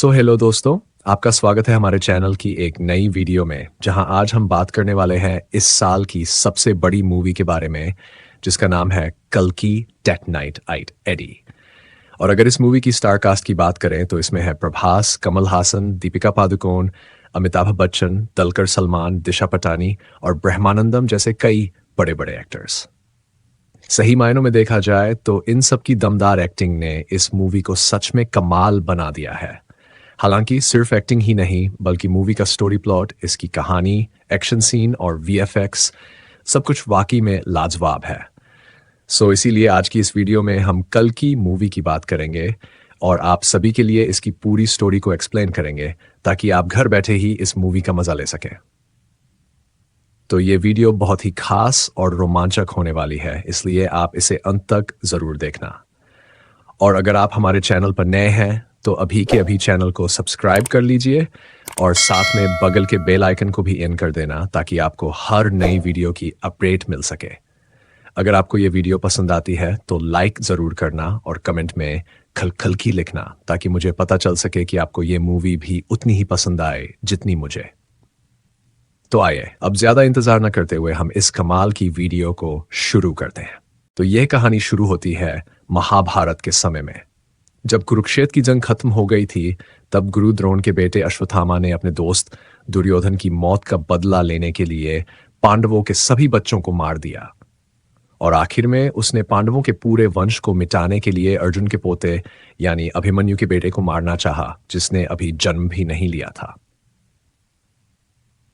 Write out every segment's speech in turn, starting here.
Hello दोस्तों, आपका स्वागत है हमारे चैनल की एक नई वीडियो में जहां आज हम बात करने वाले हैं इस साल की सबसे बड़ी मूवी के बारे में जिसका नाम है कल्कि डेथ नाइट एडी। और अगर इस मूवी की स्टार कास्ट की बात करें तो इसमें है प्रभास, कमल हासन, दीपिका पादुकोण, अमिताभ बच्चन, दलकर सलमान, दिशा पटानी और ब्रह्मानंदम जैसे कई बड़े बड़े एक्टर्स। सही मायनों में देखा जाए तो इन सब की दमदार एक्टिंग ने इस मूवी को सच में कमाल बना दिया है। हालांकि सिर्फ एक्टिंग ही नहीं बल्कि मूवी का स्टोरी प्लॉट, इसकी कहानी, एक्शन सीन और वीएफएक्स सब कुछ वाकई में लाजवाब है। इसीलिए आज की इस वीडियो में हम कल की मूवी की बात करेंगे और आप सभी के लिए इसकी पूरी स्टोरी को एक्सप्लेन करेंगे ताकि आप घर बैठे ही इस मूवी का मजा ले सकें। तो ये वीडियो बहुत ही खास और रोमांचक होने वाली है, इसलिए आप इसे अंत तक जरूर देखना। और अगर आप हमारे चैनल पर नए हैं तो अभी के अभी चैनल को सब्सक्राइब कर लीजिए और साथ में बगल के बेल आइकन को भी इन कर देना ताकि आपको हर नई वीडियो की अपडेट मिल सके। अगर आपको ये वीडियो पसंद आती है तो लाइक ज़रूर करना और कमेंट में खलखलकी लिखना ताकि मुझे पता चल सके कि आपको ये मूवी भी उतनी ही पसंद आए जितनी मुझे। तो आइए अब ज़्यादा इंतज़ार न करते हुए हम इस कमाल की वीडियो को शुरू करते हैं। तो यह कहानी शुरू होती है महाभारत के समय में। जब कुरुक्षेत्र की जंग खत्म हो गई थी तब गुरु द्रोण के बेटे अश्वत्थामा ने अपने दोस्त दुर्योधन की मौत का बदला लेने के लिए पांडवों के सभी बच्चों को मार दिया और आखिर में उसने पांडवों के पूरे वंश को मिटाने के लिए अर्जुन के पोते यानी अभिमन्यु के बेटे को मारना चाहा, जिसने अभी जन्म भी नहीं लिया था।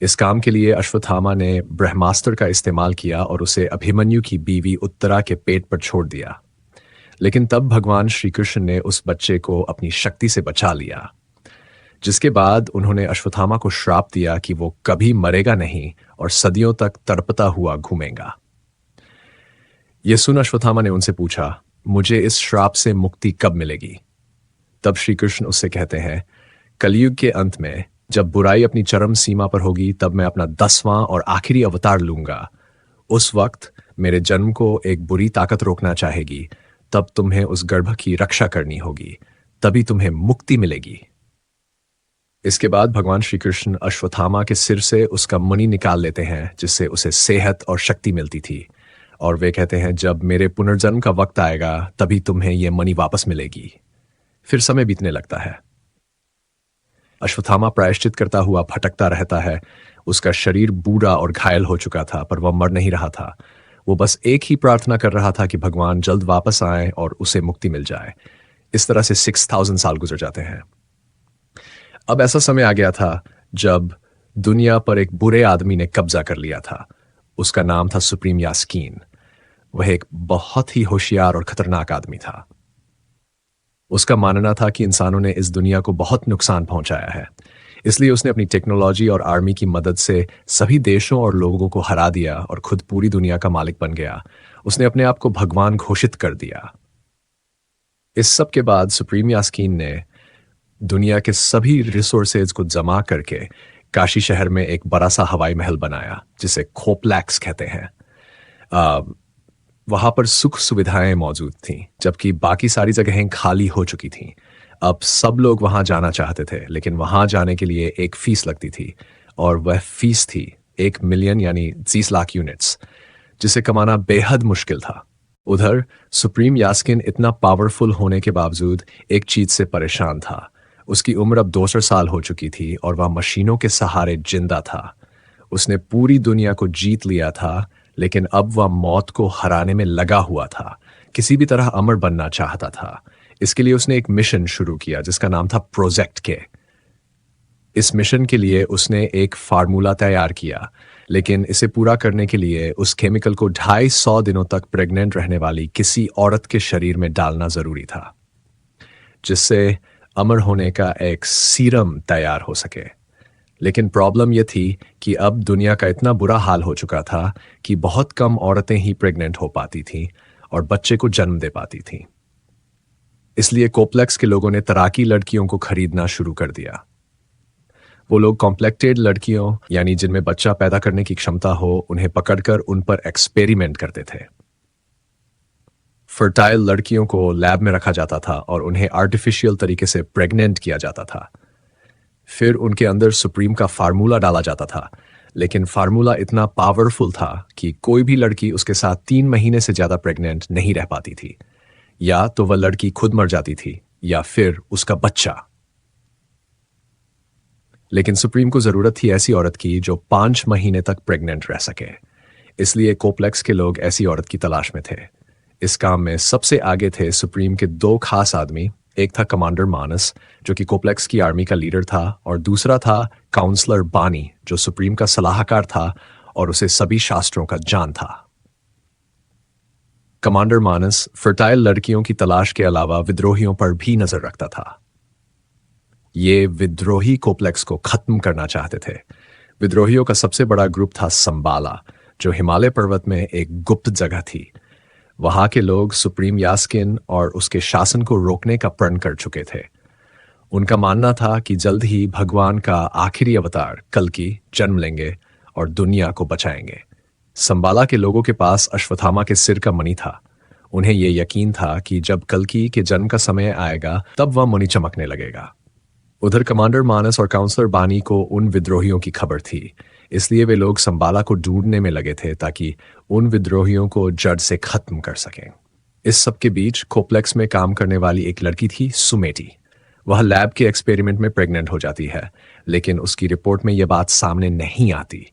इस काम के लिए अश्वत्थामा ने ब्रह्मास्त्र का इस्तेमाल किया और उसे अभिमन्यु की बीवी उत्तरा के पेट पर छोड़ दिया। लेकिन तब भगवान श्री कृष्ण ने उस बच्चे को अपनी शक्ति से बचा लिया, जिसके बाद उन्होंने अश्वत्थामा को श्राप दिया कि वो कभी मरेगा नहीं और सदियों तक तड़पता हुआ घूमेगा। यह सुन अश्वत्थामा ने उनसे पूछा, मुझे इस श्राप से मुक्ति कब मिलेगी? तब श्री कृष्ण उससे कहते हैं, कलयुग के अंत में जब बुराई अपनी चरम सीमा पर होगी तब मैं अपना 10वां और आखिरी अवतार लूंगा। उस वक्त मेरे जन्म को एक बुरी ताकत रोकना चाहेगी, तब तुम्हें उस गर्भ की रक्षा करनी होगी, तभी तुम्हें मुक्ति मिलेगी। इसके बाद भगवान श्री कृष्ण अश्वत्थामा के सिर से उसका मणि निकाल लेते हैं, जिससे उसे सेहत और शक्ति मिलती थी, और वे कहते हैं जब मेरे पुनर्जन्म का वक्त आएगा तभी तुम्हें यह मणि वापस मिलेगी। फिर समय बीतने लगता है। अश्वत्थामा प्रायश्चित करता हुआ भटकता रहता है। उसका शरीर बूढ़ा और घायल हो चुका था, पर वह मर नहीं रहा था। वो बस एक ही प्रार्थना कर रहा था कि भगवान जल्द वापस आए और उसे मुक्ति मिल जाए। इस तरह से 6000 साल गुजर जाते हैं। अब ऐसा समय आ गया था जब दुनिया पर एक बुरे आदमी ने कब्जा कर लिया था। उसका नाम था सुप्रीम यास्कीन। वह एक बहुत ही होशियार और खतरनाक आदमी था। उसका मानना था कि इंसानों ने इस दुनिया को बहुत नुकसान पहुंचाया है, इसलिए उसने अपनी टेक्नोलॉजी और आर्मी की मदद से सभी देशों और लोगों को हरा दिया और खुद पूरी दुनिया का मालिक बन गया। उसने अपने आप को भगवान घोषित कर दिया। इस सब के बाद सुप्रीम यास्कीन ने दुनिया के सभी रिसोर्सेज को जमा करके काशी शहर में एक बड़ा सा हवाई महल बनाया जिसे खोपलैक्स कहते हैं। वहां पर सुख सुविधाएं मौजूद थीं, जबकि बाकी सारी जगहें खाली हो चुकी थीं। अब सब लोग वहां जाना चाहते थे, लेकिन वहां जाने के लिए एक फीस लगती थी, और वह फीस थी 1 मिलियन यानी 30 लाख यूनिट्स, जिसे कमाना बेहद मुश्किल था। उधर सुप्रीम यास्किन इतना पावरफुल होने के बावजूद एक चीज से परेशान था। उसकी उम्र अब 200 साल हो चुकी थी और वह मशीनों के सहारे जिंदा था। उसने पूरी दुनिया को जीत लिया था, लेकिन अब वह मौत को हराने में लगा हुआ था। किसी भी तरह अमर बनना चाहता था। इसके लिए उसने एक मिशन शुरू किया जिसका नाम था प्रोजेक्ट के। इस मिशन के लिए उसने एक फार्मूला तैयार किया, लेकिन इसे पूरा करने के लिए उस केमिकल को 250 दिनों तक प्रेग्नेंट रहने वाली किसी औरत के शरीर में डालना जरूरी था, जिससे अमर होने का एक सीरम तैयार हो सके। लेकिन प्रॉब्लम यह थी कि अब दुनिया का इतना बुरा हाल हो चुका था कि बहुत कम औरतें ही प्रेग्नेंट हो पाती थीं और बच्चे को जन्म दे पाती थीं। इसलिए कोप्लेक्स के लोगों ने तराकी लड़कियों को खरीदना शुरू कर दिया। वो लोग कॉम्प्लेक्टेड लड़कियों यानी जिनमें बच्चा पैदा करने की क्षमता हो, उन्हें पकड़कर उन पर एक्सपेरिमेंट करते थे। फर्टाइल लड़कियों को लैब में रखा जाता था और उन्हें आर्टिफिशियल तरीके से प्रेग्नेंट किया जाता था। फिर उनके अंदर सुप्रीम का फार्मूला डाला जाता था, लेकिन फार्मूला इतना पावरफुल था कि कोई भी लड़की उसके साथ 3 महीने से ज्यादा प्रेग्नेंट नहीं रह पाती थी। या तो वह लड़की खुद मर जाती थी या फिर उसका बच्चा। लेकिन सुप्रीम को जरूरत थी ऐसी औरत की जो 5 महीने तक प्रेग्नेंट रह सके। इसलिए कोप्लेक्स के लोग ऐसी औरत की तलाश में थे। इस काम में सबसे आगे थे सुप्रीम के दो खास आदमी। एक था कमांडर मानस, जो कि कोप्लेक्स की आर्मी का लीडर था, और दूसरा था काउंसलर बानी, जो सुप्रीम का सलाहकार था और उसे सभी शास्त्रों का जान था। कमांडर मानस फर्टाइल लड़कियों की तलाश के अलावा विद्रोहियों पर भी नजर रखता था। ये विद्रोही कोप्लेक्स को खत्म करना चाहते थे। विद्रोहियों का सबसे बड़ा ग्रुप था संबाला, जो हिमालय पर्वत में एक गुप्त जगह थी। वहां के लोग सुप्रीम यास्किन और उसके शासन को रोकने का प्रण कर चुके थे। उनका मानना था कि जल्द ही भगवान का आखिरी अवतार कल्कि जन्म लेंगे और दुनिया को बचाएंगे। संबाला के लोगों के पास अश्वत्थामा के सिर का मणि था। उन्हें यह यकीन था कि जब कल्कि के जन्म का समय आएगा तब वह मणि चमकने लगेगा। उधर कमांडर मानस और काउंसलर बानी को उन विद्रोहियों की खबर थी, इसलिए वे लोग संबाला को ढूंढने में लगे थे ताकि उन विद्रोहियों को जड़ से खत्म कर सकें। इस सब के बीच कोप्लेक्स में काम करने वाली एक लड़की थी सुमेटी। वह लैब के एक्सपेरिमेंट में प्रेग्नेंट हो जाती है, लेकिन उसकी रिपोर्ट में यह बात सामने नहीं आती,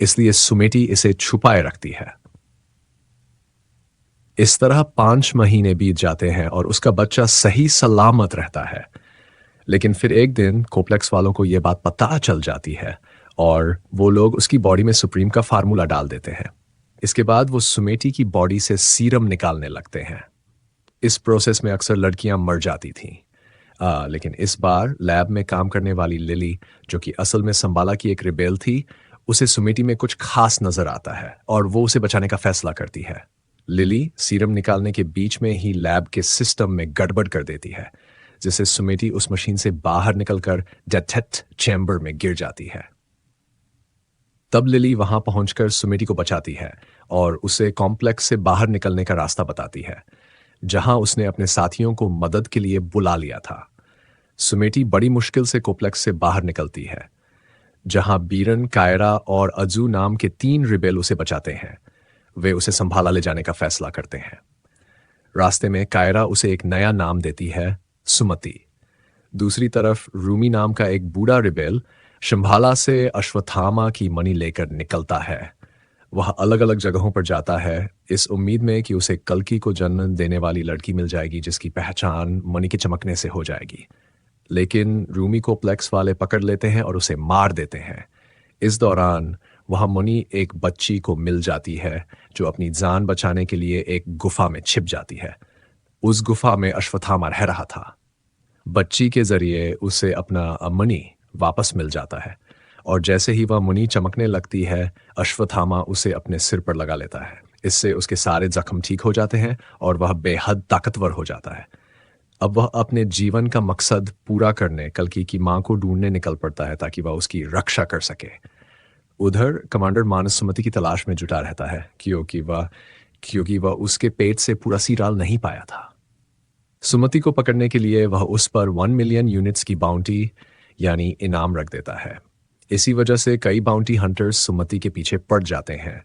इसलिए सुमेटी इसे छुपाए रखती है। इस तरह 5 महीने बीत जाते हैं और उसका बच्चा सही सलामत रहता है। लेकिन फिर एक दिन कोप्लेक्स वालों को यह बात पता चल जाती है और वो लोग उसकी बॉडी में सुप्रीम का फार्मूला डाल देते हैं। इसके बाद वो सुमेटी की बॉडी से सीरम निकालने लगते हैं। इस प्रोसेस में अक्सर लड़कियां मर जाती थीं। लेकिन इस बार लैब में काम करने वाली लिली, जो कि असल में संबाला की एक रिबेल थी, उसे सुमेटी में कुछ खास नजर आता है और वो उसे बचाने का फैसला करती है। लिली सीरम निकालने के बीच में ही लैब के सिस्टम में गड़बड़ कर देती है, जिससे सुमेटी उस मशीन से बाहर निकलकर डेथ चैम्बर में गिर जाती है। तब लिली वहां पहुंचकर सुमेटी को बचाती है और उसे कॉम्प्लेक्स से बाहर निकलने का रास्ता बताती है, जहां उसने अपने साथियों को मदद के लिए बुला लिया था। सुमेटी बड़ी मुश्किल से कॉम्प्लेक्स से बाहर निकलती है, जहां बीरन, कायरा और अजू नाम के 3 रिबेल उसे बचाते हैं। वे उसे संभाला ले जाने का फैसला करते हैं। रास्ते में कायरा उसे एक नया नाम देती है, सुमति। दूसरी तरफ रूमी नाम का एक बूढ़ा रिबेल शंभाला से अश्वत्थामा की मणि लेकर निकलता है। वह अलग अलग जगहों पर जाता है, इस उम्मीद में कि उसे कल्कि को जन्म देने वाली लड़की मिल जाएगी, जिसकी पहचान मणि के चमकने से हो जाएगी। लेकिन रूमी को प्लेक्स वाले पकड़ लेते हैं और उसे मार देते हैं। इस दौरान वह मणि एक बच्ची को मिल जाती है, जो अपनी जान बचाने के लिए एक गुफा में छिप जाती है। उस गुफा में अश्वत्थामा रह रहा था। बच्ची के जरिए उसे अपना मणि वापस मिल जाता है और जैसे ही वह मणि चमकने लगती है, अश्वत्थामा उसे अपने सिर पर लगा लेता है। इससे उसके सारे जख्म ठीक हो जाते हैं और वह बेहद ताकतवर हो जाता है। अब वह अपने जीवन का मकसद पूरा करने कल्कि की मां को ढूंढने निकल पड़ता है ताकि वह उसकी रक्षा कर सके। उधर कमांडर मानस सुमति की तलाश में जुटा रहता है, क्योंकि वह उसके पेट से पूरा सीराल नहीं पाया था। सुमति को पकड़ने के लिए वह उस पर 1 मिलियन यूनिट्स की बाउंटी यानी इनाम रख देता है। इसी वजह से कई बाउंटी हंटर्स सुमति के पीछे पड़ जाते हैं।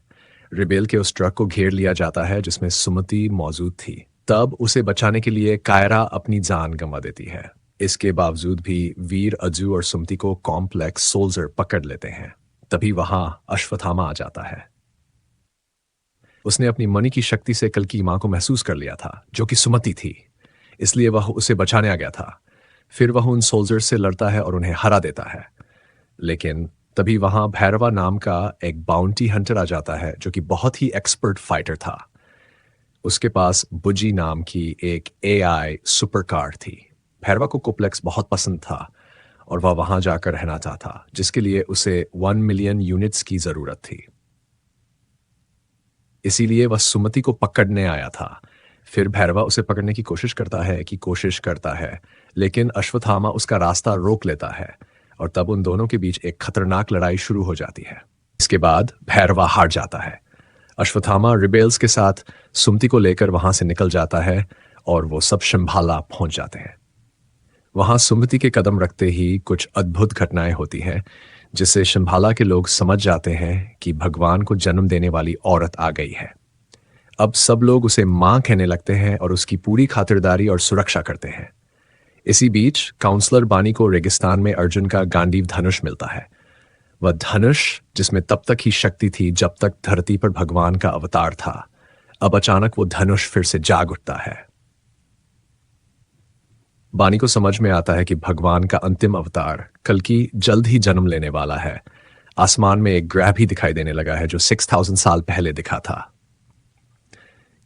रिबेल के उस ट्रक को घेर लिया जाता है जिसमें सुमति मौजूद थी। तब उसे बचाने के लिए कायरा अपनी जान गंवा देती है। इसके बावजूद भी वीर अजू और सुमति को कॉम्प्लेक्स सोल्जर पकड़ लेते हैं। तभी वहां अश्वत्थामा आ जाता है। उसने अपनी मणि की शक्ति से कल्कि मां को महसूस कर लिया था, जो कि सुमति थी, इसलिए वह उसे बचाने आ गया था। फिर वह उन सोल्जर्स से लड़ता है और उन्हें हरा देता है। लेकिन तभी वहां भैरवा नाम का एक बाउंटी हंटर आ जाता है, जो कि बहुत ही एक्सपर्ट फाइटर था। उसके पास बुजी नाम की एक एआई सुपर कार थी। भैरवा को कोप्लेक्स बहुत पसंद था और वह वहां जाकर रहना चाहता, जिसके लिए उसे 1 मिलियन यूनिट्स की जरूरत थी। इसीलिए वह सुमति को पकड़ने आया था। फिर भैरवा उसे पकड़ने की कोशिश करता है, लेकिन अश्वत्थामा उसका रास्ता रोक लेता है और तब उन दोनों के बीच एक खतरनाक लड़ाई शुरू हो जाती है। इसके बाद भैरवा हार जाता है। अश्वत्थामा रिबेल्स के साथ सुमति को लेकर वहां से निकल जाता है और वो सब शंभाला पहुंच जाते हैं। वहां सुमति के कदम रखते ही कुछ अद्भुत घटनाएं होती हैं, जिससे शंभाला के लोग समझ जाते हैं कि भगवान को जन्म देने वाली औरत आ गई है। अब सब लोग उसे मां कहने लगते हैं और उसकी पूरी खातिरदारी और सुरक्षा करते हैं। इसी बीच काउंसलर बानी को रेगिस्तान में अर्जुन का गांडीव धनुष मिलता है। वह धनुष जिसमें तब तक ही शक्ति थी जब तक धरती पर भगवान का अवतार था, अब अचानक वो धनुष फिर से जाग उठता है। बानी को समझ में आता है कि भगवान का अंतिम अवतार कल्कि जल्द ही जन्म लेने वाला है। आसमान में एक ग्रह भी दिखाई देने लगा है जो 6000 साल पहले दिखा था।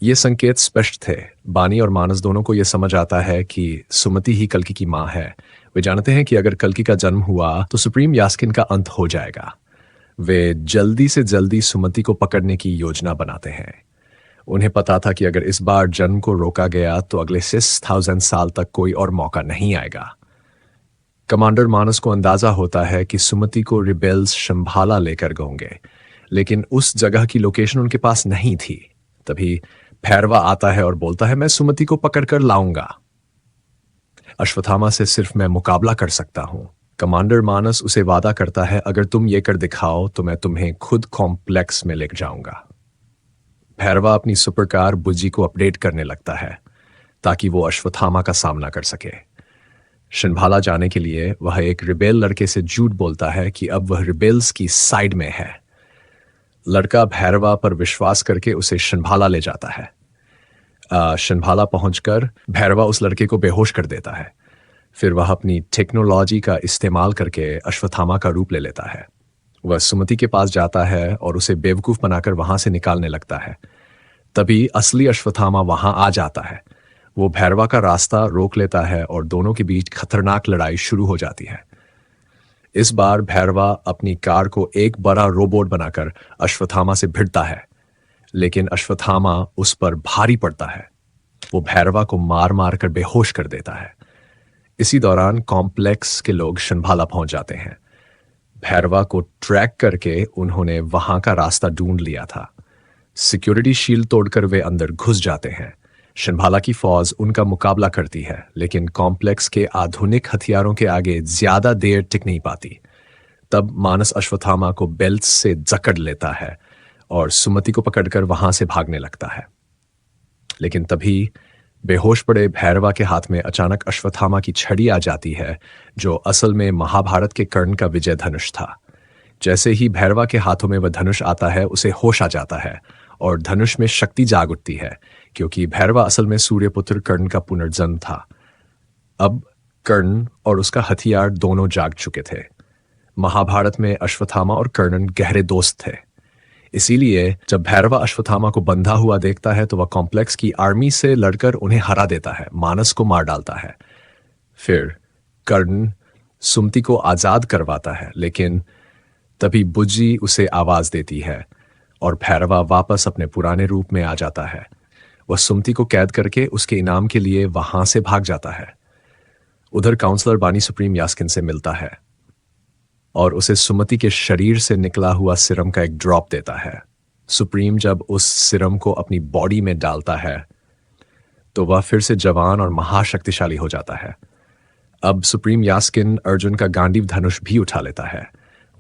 ये संकेत स्पष्ट थे। बानी और मानस दोनों को यह समझ आता है कि सुमति ही कल्कि की मां है। वे जानते हैं कि अगर कल्कि का जन्म हुआ तो सुप्रीम यास्किन का अंत हो जाएगा। वे जल्दी से जल्दी सुमति को पकड़ने की योजना बनाते हैं। उन्हें पता था कि अगर इस बार जन्म को रोका गया तो अगले 6000 साल तक कोई और मौका नहीं आएगा। कमांडर मानस को अंदाजा होता है कि सुमति को रिबेल्स शंभाला लेकर होंगे, लेकिन उस जगह की लोकेशन उनके पास नहीं थी। तभी भैरवा आता है और बोलता है, मैं सुमति को पकड़कर लाऊंगा। अश्वत्थामा से सिर्फ मैं मुकाबला कर सकता हूं। कमांडर मानस उसे वादा करता है, अगर तुम ये कर दिखाओ तो मैं तुम्हें खुद कॉम्प्लेक्स में लेकर जाऊंगा। भैरवा अपनी सुपरकार बुज्जी को अपडेट करने लगता है ताकि वो अश्वत्थामा का सामना कर सके। शंभाला जाने के लिए वह एक रिबेल लड़के से झूठ बोलता है कि अब वह रिबेल्स की साइड में है। लड़का भैरवा पर विश्वास करके उसे शंभाला ले जाता है। शंभाला पहुंचकर भैरवा उस लड़के को बेहोश कर देता है। फिर वह अपनी टेक्नोलॉजी का इस्तेमाल करके अश्वत्थामा का रूप ले लेता है। वह सुमति के पास जाता है और उसे बेवकूफ बनाकर वहां से निकालने लगता है। तभी असली अश्वत्थामा वहां आ जाता है। वो भैरवा का रास्ता रोक लेता है और दोनों के बीच खतरनाक लड़ाई शुरू हो जाती है। इस बार भैरवा अपनी कार को एक बड़ा रोबोट बनाकर अश्वत्थामा से भिड़ता है, लेकिन अश्वत्थामा उस पर भारी पड़ता है। वो भैरवा को मार मार कर बेहोश कर देता है। इसी दौरान कॉम्प्लेक्स के लोग शंभाला पहुंच जाते हैं। भैरवा को ट्रैक करके उन्होंने वहां का रास्ता ढूंढ लिया था। सिक्योरिटी शील्ड तोड़कर वे अंदर घुस जाते हैं। शंभाला की फौज उनका मुकाबला करती है, लेकिन कॉम्प्लेक्स के आधुनिक हथियारों के आगे ज्यादा देर टिक नहीं पाती। तब मानस अश्वत्थामा को बेल्ट से जकड़ लेता है और सुमति को पकड़कर वहां से भागने लगता है। लेकिन तभी बेहोश पड़े भैरवा के हाथ में अचानक अश्वत्थामा की छड़ी आ जाती है, जो असल में महाभारत के कर्ण का विजय धनुष था। जैसे ही भैरवा के हाथों में वह धनुष आता है, उसे होश आ जाता है और धनुष में शक्ति जाग उठती है, क्योंकि भैरवा असल में सूर्यपुत्र कर्ण का पुनर्जन्म था। अब कर्ण और उसका हथियार दोनों जाग चुके थे। महाभारत में अश्वत्थामा और कर्णन गहरे दोस्त थे। इसीलिए जब भैरवा अश्वत्थामा को बंधा हुआ देखता है तो वह कॉम्प्लेक्स की आर्मी से लड़कर उन्हें हरा देता है, मानस को मार डालता है। फिर कर्ण सुमति को आजाद करवाता है, लेकिन तभी बुज्जी उसे आवाज देती है और भैरवा वापस अपने पुराने रूप में आ जाता है। वह सुमति को कैद करके उसके इनाम के लिए वहां से भाग जाता है। उधर काउंसलर बानी सुप्रीम यास्किन से मिलता है और उसे सुमति के शरीर से निकला हुआ सिरम का एक ड्रॉप देता है। सुप्रीम जब उस सिरम को अपनी बॉडी में डालता है तो वह फिर से जवान और महाशक्तिशाली हो जाता है। अब सुप्रीम यास्किन अर्जुन का गांडीव धनुष भी उठा लेता है।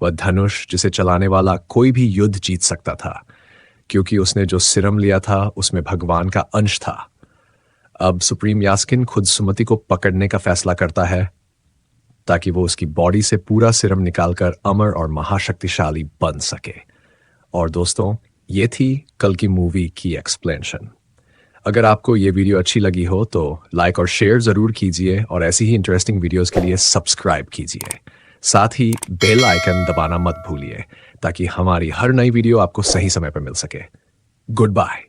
वह धनुष जिसे चलाने वाला कोई भी युद्ध जीत सकता था, क्योंकि उसने जो सिरम लिया था उसमें भगवान का अंश था। अब सुप्रीम यास्किन खुद सुमति को पकड़ने का फैसला करता है ताकि वो उसकी बॉडी से पूरा सिरम निकालकर अमर और महाशक्तिशाली बन सके। और दोस्तों, ये थी कल की मूवी की एक्सप्लेनेशन। अगर आपको ये वीडियो अच्छी लगी हो तो लाइक और शेयर जरूर कीजिए और ऐसी ही इंटरेस्टिंग वीडियोस के लिए सब्सक्राइब कीजिए। साथ ही बेल आइकन दबाना मत भूलिए ताकि हमारी हर नई वीडियो आपको सही समय पर मिल सके। Good bye.